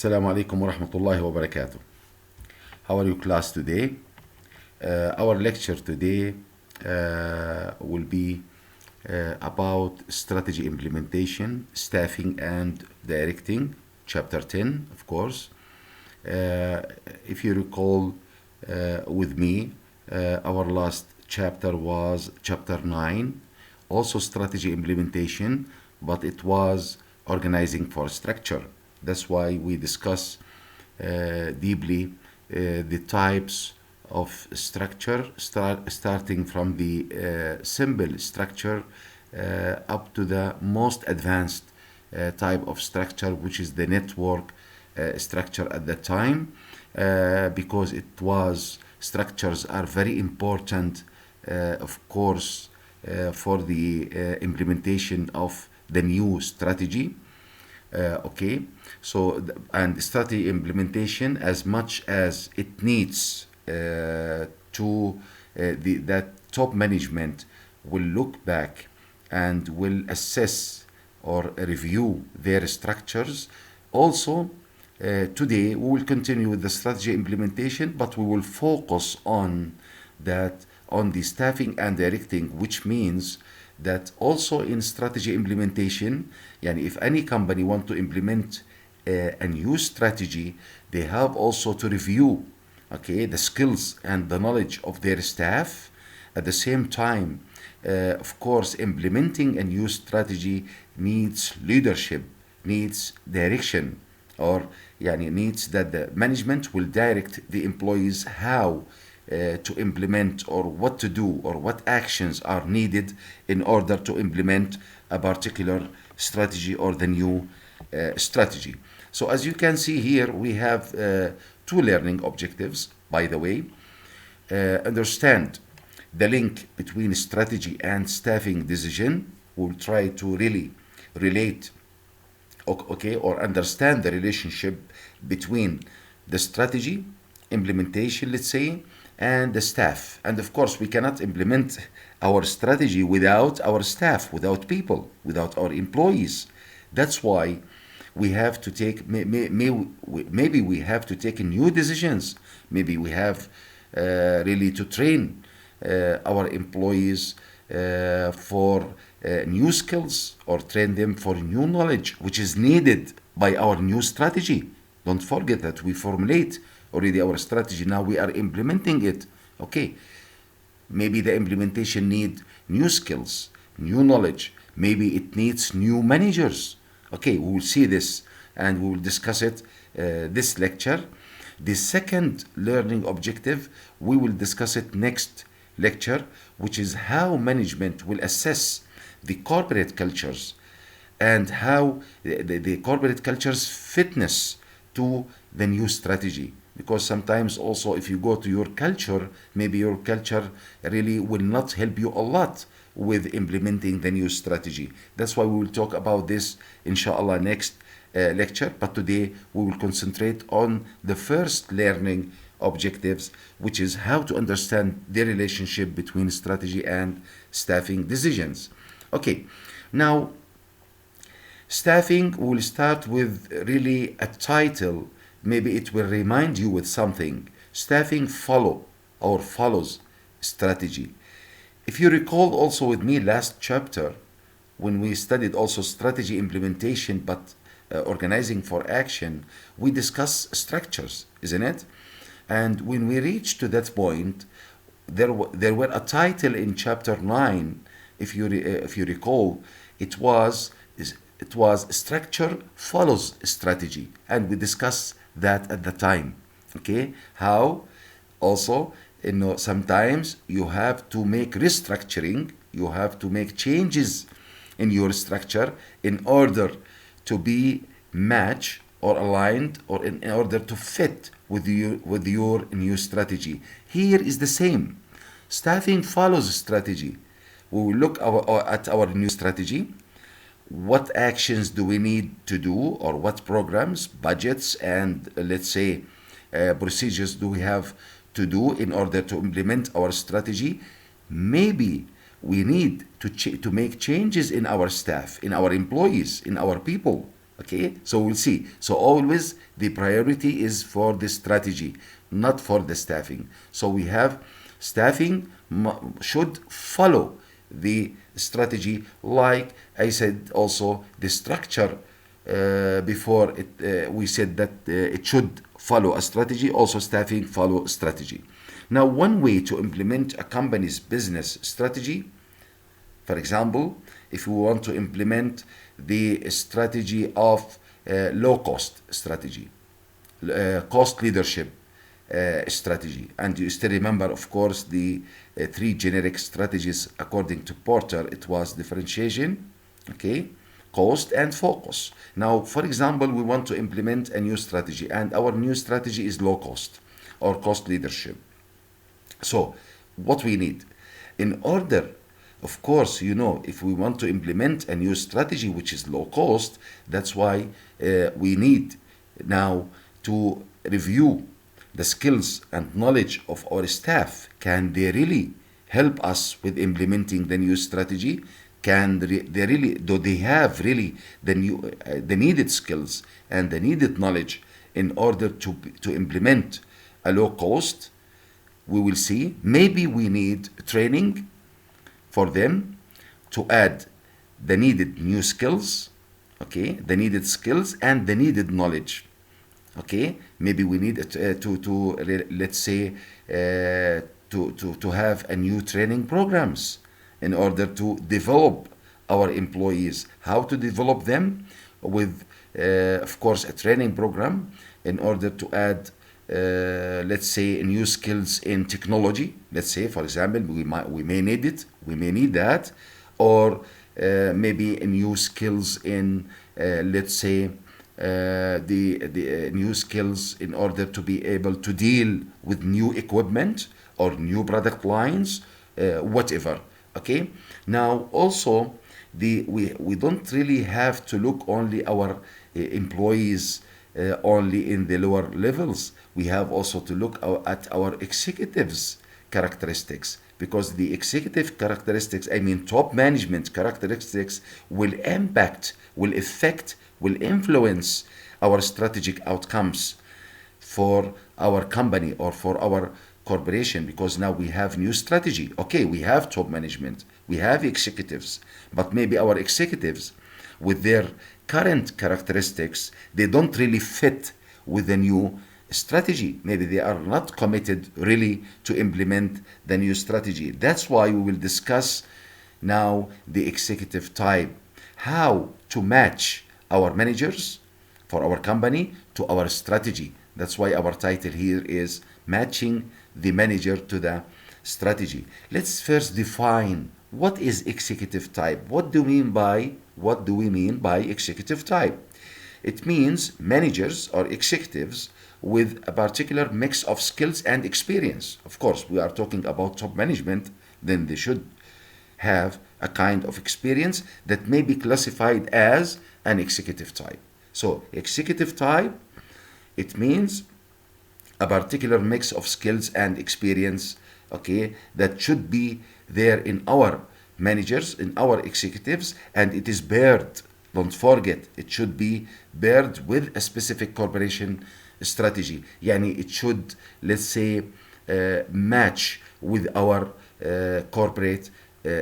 Assalamu alaikum wa rahmatullahi wa barakatuh. How are you, class, today? Our lecture today will be about strategy implementation, staffing, and directing, chapter 10, of course. If you recall with me, our last chapter was chapter 9, also strategy implementation, but it was organizing for structure. That's why we discuss deeply the types of structure, starting from the simple structure up to the most advanced type of structure, which is the network structure at that time, because it was structures are very important, of course, for the implementation of the new strategy. Okay, so and strategy implementation, as much as it needs that top management will look back and will assess or review their structures. Also, today we will continue with the strategy implementation, but we will focus on the staffing and directing, which means that also in strategy implementation, yani if any company want to implement a new strategy, they have also to review, okay, the skills and the knowledge of their staff. At the same time, of course, implementing a new strategy needs leadership, needs direction, or yani needs that the management will direct the employees how to implement, or what to do, or what actions are needed in order to implement a particular strategy or the new strategy. So as you can see here, we have two learning objectives, by the way. Understand the link between strategy and staffing decision. We'll try to really relate, okay, or understand the relationship between the strategy implementation, let's say, and the staff. And of course, we cannot implement our strategy without our staff, without people, without our employees. That's why we have to take, maybe we have to take new decisions. Maybe we have really to train our employees for new skills, or train them for new knowledge, which is needed by our new strategy. Don't forget that we formulate already our strategy. Now we are implementing it. Okay, maybe the implementation need new skills, new knowledge. Maybe it needs new managers. Okay, we will see this and we will discuss it this lecture. The second learning objective, we will discuss it next lecture, which is how management will assess the corporate cultures and how the corporate culture's fitness to the new strategy. Because sometimes also, if you go to your culture, maybe your culture really will not help you a lot with implementing the new strategy. That's why we will talk about this, inshallah, next lecture. But today we will concentrate on the first learning objectives, which is how to understand the relationship between strategy and staffing decisions. Okay, now staffing, will start with really a title. Maybe it will remind you with something. Staffing follows strategy. If you recall also with me last chapter, when we studied also strategy implementation, but organizing for action, we discussed structures, isn't it? And when we reached to that point, there were a title in chapter 9, if you recall, it was structure follows strategy, and we discussed that at the time. Okay, how also, sometimes you have to make restructuring, you have to make changes in your structure in order to be match or aligned, or in order to fit with your new strategy. Here is the same. Staffing follows strategy. We will look at our new strategy. What actions do we need to do, or what programs, budgets, and let's say procedures do we have to do in order to implement our strategy? Maybe we need to make changes in our staff, in our employees, in our people. Okay, so we'll see. So always the priority is for the strategy, not for the staffing. So we have staffing should follow the strategy, like I said, also the structure. Before it, we said that it should follow a strategy. Also, staffing follow strategy. Now, one way to implement a company's business strategy, for example, if we want to implement the strategy of low cost strategy, cost leadership strategy, and you still remember, of course, the three generic strategies according to Porter. It was differentiation, okay, cost, and focus. Now, for example, we want to implement a new strategy, and our new strategy is low cost or cost leadership. So, what we need in order, of course, if we want to implement a new strategy which is low cost, that's why we need now to review the skills and knowledge of our staff. Can they really help us with implementing the new strategy? They really, do they have really the needed skills and the needed knowledge in order to implement a low cost? We will see. Maybe we need training for them to add the needed new skills, okay, the needed skills and the needed knowledge. Okay, maybe we need let's say to have a new training programs in order to develop our employees. How to develop them? With of course a training program in order to add let's say new skills in technology. Let's say, for example, we may need it, we may need that, or maybe new skills in let's say the new skills in order to be able to deal with new equipment or new product lines, whatever. Okay. Now also we don't really have to look only our employees only in the lower levels. We have also to look at our executives characteristics, because the executive characteristics, I mean top management characteristics, will impact, will affect, will influence our strategic outcomes for our company or for our corporation. Because now we have new strategy. Okay, we have top management, we have executives, but maybe our executives with their current characteristics, they don't really fit with the new strategy. Maybe they are not committed really to implement the new strategy. That's why we will discuss now the executive type, how to match our managers for our company to our strategy. That's why our title here is matching the manager to the strategy. Let's first define what is executive type. What do we mean by executive type? It means managers or executives with a particular mix of skills and experience. Of course, we are talking about top management, then they should have a kind of experience that may be classified as an executive type. So, executive type, it means a particular mix of skills and experience, okay, that should be there in our managers, in our executives, and it is paired. Don't forget, it should be paired with a specific corporation strategy. Yani it should, let's say, match with our corporate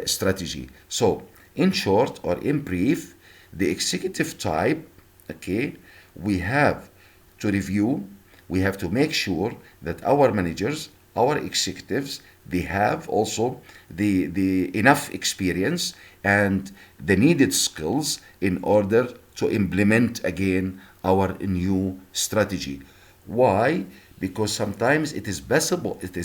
strategy. So, in short or in brief, the executive type, okay, we have to review, we have to make sure that our managers, our executives, they have also the enough experience and the needed skills in order to implement again our new strategy. Why? Because sometimes it is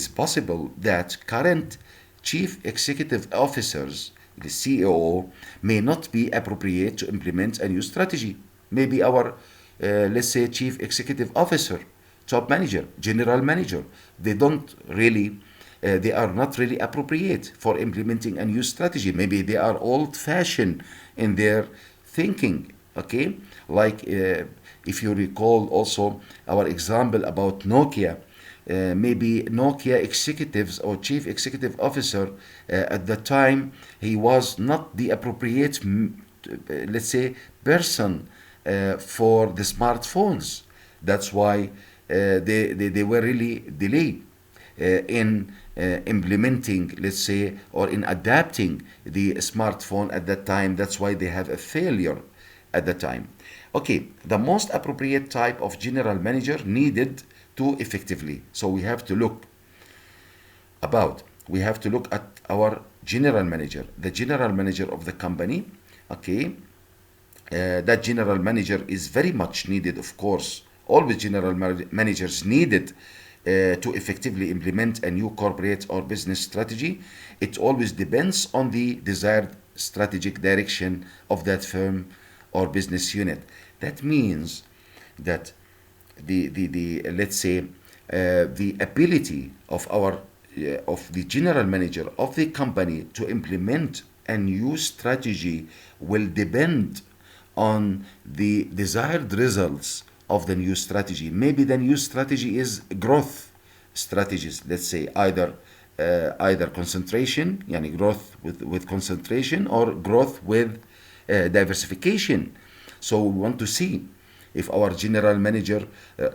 possible that current chief executive officers, the CEO, may not be appropriate to implement a new strategy. Maybe our let's say chief executive officer, top manager, general manager, they don't really they are not really appropriate for implementing a new strategy. Maybe they are old fashioned in their thinking. Okay, like if you recall also our example about Nokia, maybe Nokia executives or chief executive officer at the time, he was not the appropriate let's say person for the smartphones. That's why they were really delayed in implementing, let's say, or in adapting the smartphone at that time. That's why they have a failure at the time. Okay, the most appropriate type of general manager needed to effectively. So we have to look at our general manager, the general manager of the company. Okay, that general manager is very much needed, of course. Always general managers needed to effectively implement a new corporate or business strategy. It always depends on the desired strategic direction of that firm or business unit. That means that the let's say the ability of the general manager of the company to implement a new strategy will depend on the desired results of the new strategy. Maybe the new strategy is growth strategies, let's say either concentration, yani growth with concentration, or growth with diversification. So we want to see if our general manager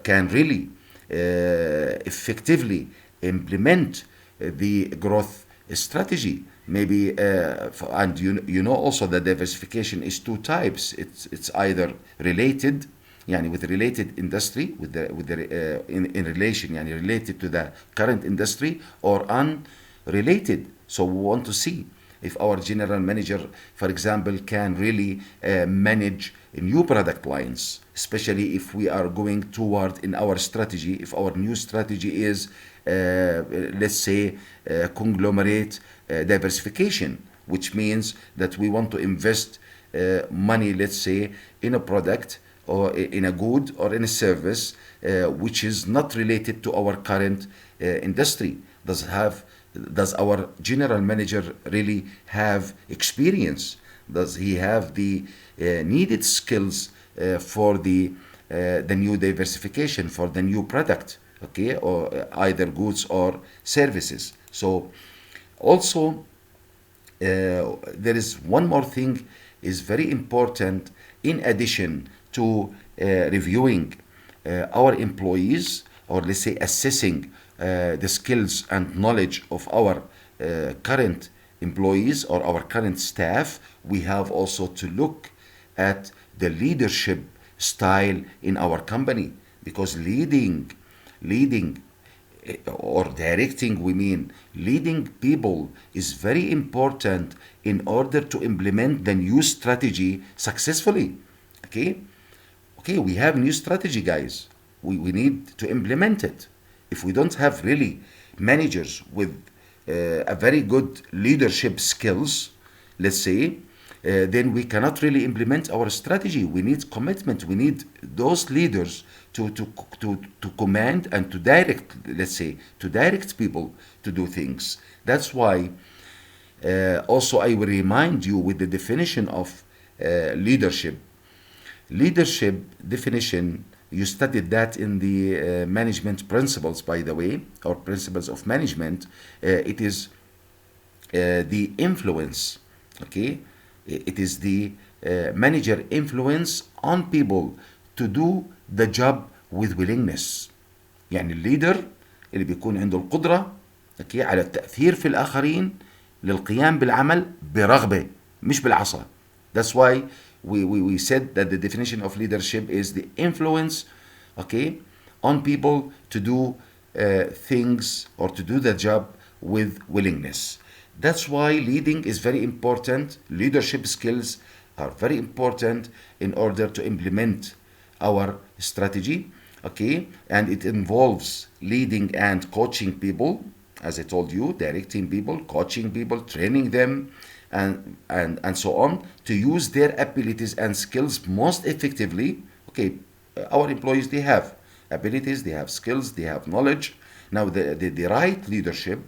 can really effectively implement the growth strategy. Maybe and you know also that diversification is two types. It's either related, يعني with related industry, in relation, يعني related to the current industry, or unrelated. So we want to see if our general manager, for example, can really manage new product lines, especially if we are going toward in our strategy, if our new strategy is let's say conglomerate diversification, which means that we want to invest money, let's say, in a product or in a good or in a service which is not related to our current industry. Does our general manager really have experience? Does he have the needed skills for the new diversification, for the new product, okay, or either goods or services? So also there is one more thing is very important in addition to reviewing our employees, or let's say assessing the skills and knowledge of our current employees or our current staff. We have also to look at the leadership style in our company, because leading or directing, we mean leading people, is very important in order to implement the new strategy successfully. Okay, we have new strategy, guys. We need to implement it. If we don't have really managers with a very good leadership skills, let's say, then we cannot really implement our strategy. We need commitment. We need those leaders to command and to direct, let's say, to direct people to do things. That's why also I will remind you with the definition of leadership. Leadership definition, you studied that in the management principles, by the way, or principles of management. It is the influence, okay? It is the manager influence on people to do the job with willingness. يعني الليدر اللي بيكون عنده القدرة okay, على التأثير في الآخرين للقيام بالعمل برغبة مش بالعصا. That's why we said that the definition of leadership is the influence, okay, on people to do things or to do the job with willingness. That's why leading is very important. Leadership skills are very important in order to implement our strategy, okay, and it involves leading and coaching people, as I told you, directing people, coaching people, training them, and so on, to use their abilities and skills most effectively. Okay, our employees, they have abilities, they have skills, they have knowledge. Now the right leadership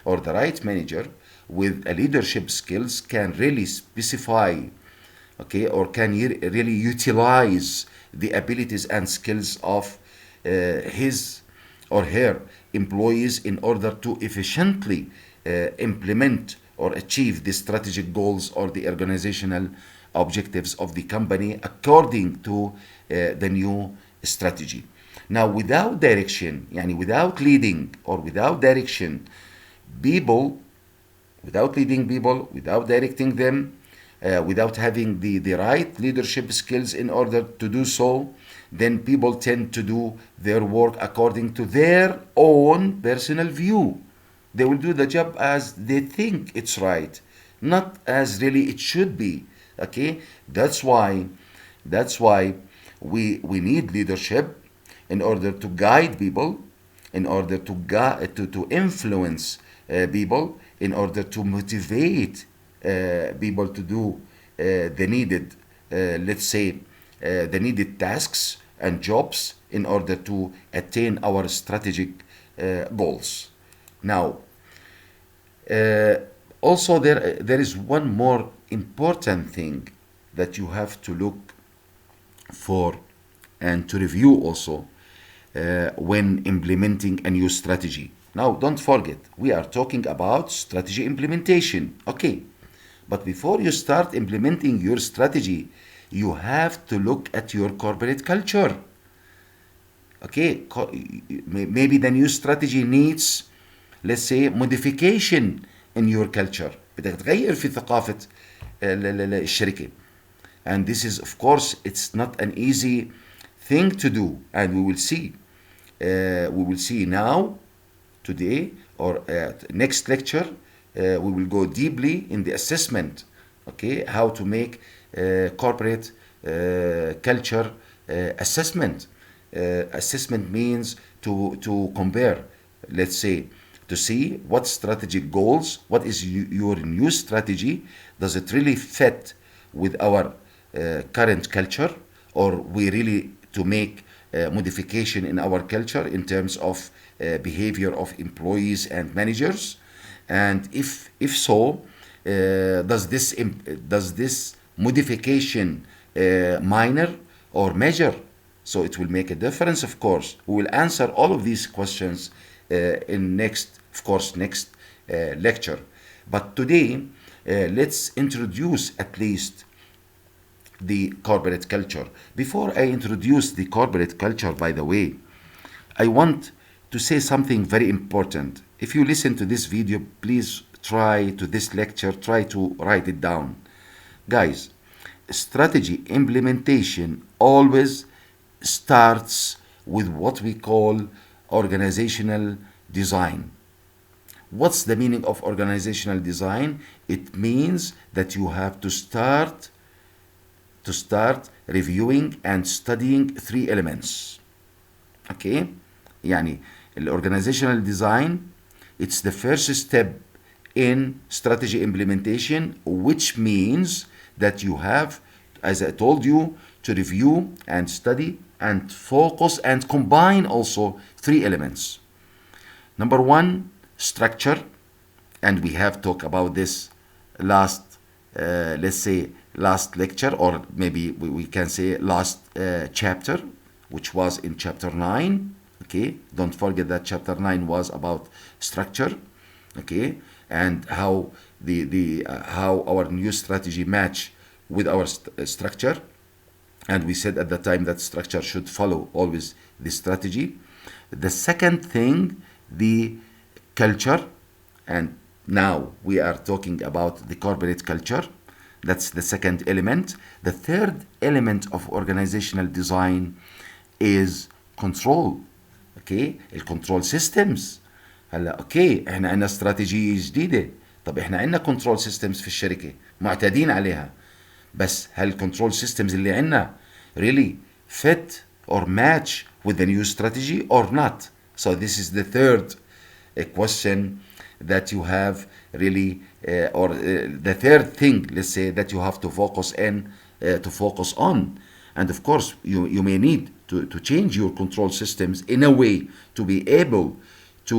or the right manager with a leadership skills can really specify, okay, or can really utilize the abilities and skills of his or her employees in order to efficiently implement or achieve the strategic goals or the organizational objectives of the company according to the new strategy. Now, without direction, يعني without leading or without direction, people, without leading people, without directing them, without having the right leadership skills in order to do so, then people tend to do their work according to their own personal view. They will do the job as they think it's right, not as really it should be. Okay, that's why we need leadership in order to guide people, in order to influence people, in order to motivate people to do the needed, let's say, the needed tasks and jobs in order to attain our strategic goals. Now, also there is one more important thing that you have to look for and to review also when implementing a new strategy. Now, don't forget, we are talking about strategy implementation. Okay, but before you start implementing your strategy, you have to look at your corporate culture. Okay, maybe the new strategy needs, let's say, modification in your culture. بدك تغير في ثقافة الشركة. And this is, of course, it's not an easy thing to do, and we will see. We will see now, today, or next lecture. We will go deeply in the assessment. Okay, how to make corporate culture assessment. Assessment means to compare, let's say, to see what strategic goals, what is your new strategy, does it really fit with our current culture, or we really to make modification in our culture in terms of behavior of employees and managers, and if so, does this modification minor or major? So it will make a difference, of course. We will answer all of these questions in next lecture. But today, let's introduce at least the corporate culture. Before I introduce the corporate culture, by the way, I want to say something very important. If you listen to this video, please try to write it down. Guys, strategy implementation always starts with what we call organizational design. What's the meaning of organizational design? It means that you have to start reviewing and studying three elements. Okay? يعني organizational design, it's the first step in strategy implementation, which means that you have, as I told you, to review and study and focus and combine also three elements. Number one, structure, and we have talked about this last lecture, or maybe we can say last chapter, which was in chapter 9. Okay, don't forget that chapter 9 was about structure. Okay, and how how our new strategy match with our structure. And we said at the time that structure should follow always the strategy. The second thing, the culture, and now we are talking about the corporate culture. That's the second element. The third element of organizational design is control. Okay, الكنترول systems. هلا اوكي احنا عندنا استراتيجيه جديده، طب احنا عندنا كنترول سيستمز في الشركه معتادين عليها، بس هل الكنترول سيستمز اللي عندنا really fit or match with the new strategy or not? So this is the third question that you have really, or the third thing, let's say, that you have to focus on. And of course, you may need to change your control systems in a way to be able to,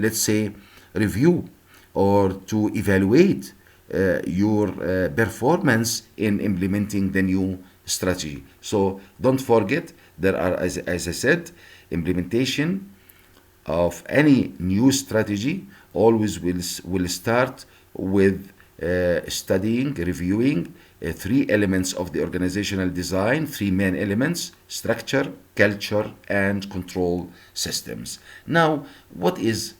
let's say, review or to evaluate your performance in implementing the new strategy. So don't forget, there are, as I said, implementation of any new strategy always will start with studying, reviewing, three elements of the organizational design, three main elements: structure, culture, and control systems. Now, what is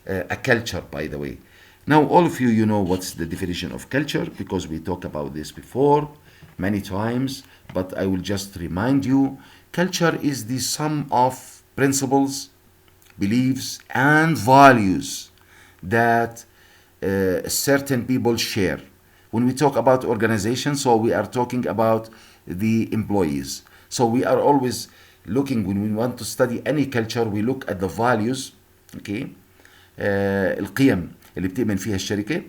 a culture, by the way? Now, all of you, you know what's the definition of culture because we talked about this before many times, but I will just remind you. Culture is the sum of principles, beliefs, and values that certain people share. When we talk about organization, so we are talking about the employees. So we are always looking, when we want to study any culture, we look at the values, okay, القيم اللي بتؤمن فيها الشركة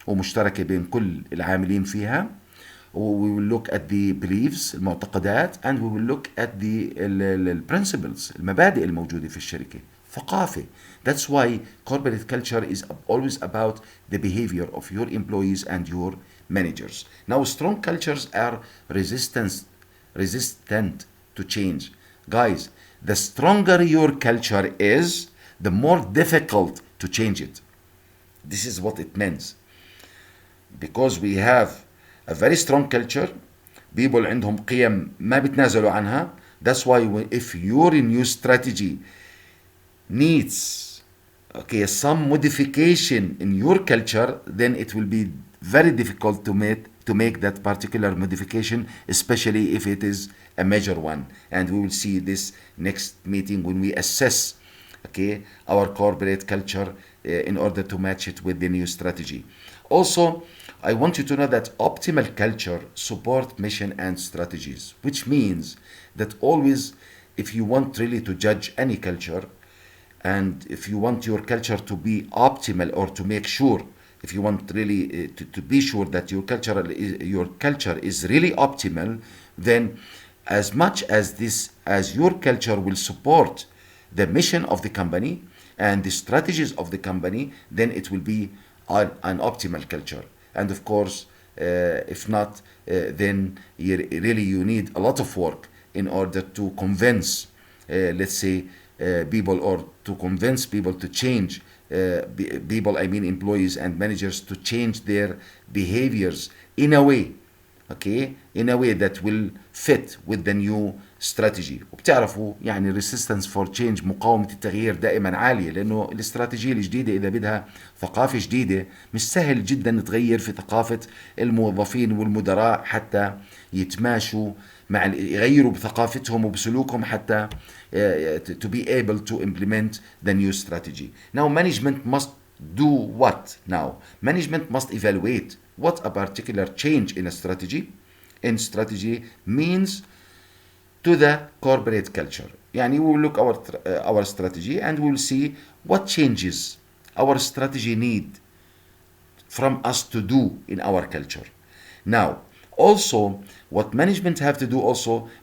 ومشتركة بين كل العاملين فيها. We will look at the beliefs, المعتقدات, and we will look at the principles, المبادئ الموجودة في الشركة. ثقافة. That's why corporate culture is always about the behavior of your employees and your managers. Now, strong cultures are resistant to change. Guys, the stronger your culture is, the more difficult to change it. This is what it means. Because we have a very strong culture, people عندهم قيم ما بتنازلوا عنها. That's why if your new strategy needs some modification in your culture, then it will be very difficult to make that particular modification, especially if it is a major one. And we will see this next meeting when we assess our corporate culture in order to match it with the new strategy. Also, I want you to know that optimal culture support mission and strategies, which means that always, if you want really to judge any culture, and if you want your culture to be optimal, or to make sure, if you want really to be sure that your culture is really optimal, then as much as your culture will support the mission of the company and the strategies of the company, then it will be an optimal culture. And of course, if not, then you need a lot of work in order to convince, let's say, people, or to convince people to change, people, I mean employees and managers, to change their behaviors in a way that will fit with the new strategy. وبتعرفوا يعني resistance for change، مقاومة التغيير دائما عالية، لأنه الاستراتيجية الجديدة إذا بدها ثقافة جديدة مش سهل جدا تغير في ثقافة الموظفين والمدراء حتى يتماشوا يغيروا بثقافتهم وبسلوكهم حتى to be able to implement the new strategy. Now management must do what? Now management must evaluate what a particular change in a strategy means to the corporate culture. Yani we will look our strategy and we will see what changes our strategy need from us to do in our culture. Now, also what management have to do,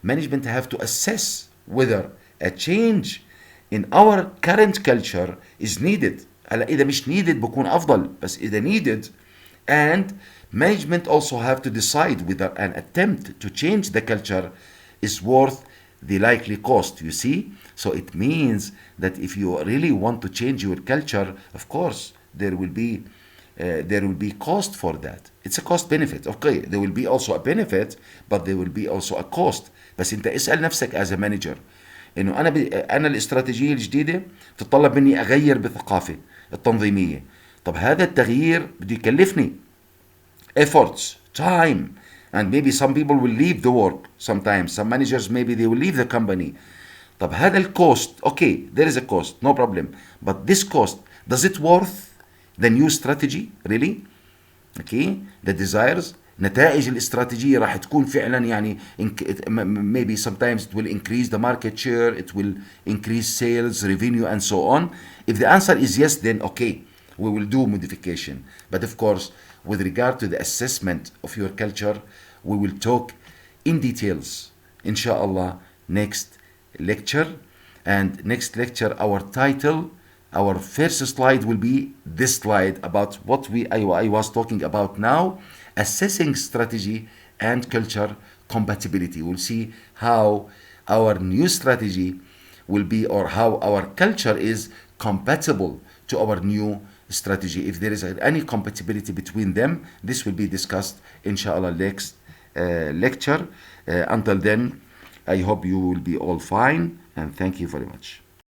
management have to assess whether a change in our current culture is needed. هلا إذا مش needed بكون أفضل، بس إذا needed, and management also have to decide whether an attempt to change the culture is worth the likely cost. You see, so it means that if you really want to change your culture, of course there will be cost for that. It's a cost benefit. Okay, there will be also a benefit, but there will be also a cost. بس انت اسأل نفسك as a manager انه انا الاستراتيجية الجديدة تتطلب مني اغير بثقافة التنظيمية. طب هذا التغيير بده يكلفني efforts, time, and maybe some people will leave the work sometimes. Some managers, maybe they will leave the company. طب هذا الكوست, okay, there is a cost, no problem. But this cost, does it worth the new strategy really? Okay, the desires, نتائج الاستراتيجية راح تكون فعلا يعني maybe sometimes it will increase the market share, it will increase sales, revenue, and so on. If the answer is yes, then okay, we will do modification. But of course, with regard to the assessment of your culture, we will talk in details, inshallah, next lecture. And next lecture, our title, our first slide will be this slide about what I was talking about now, assessing strategy and culture compatibility. We'll see how our new strategy will be, or how our culture is compatible to our new strategy. If there is any compatibility between them, this will be discussed inshallah lecture. Until then, I hope you will be all fine, and thank you very much.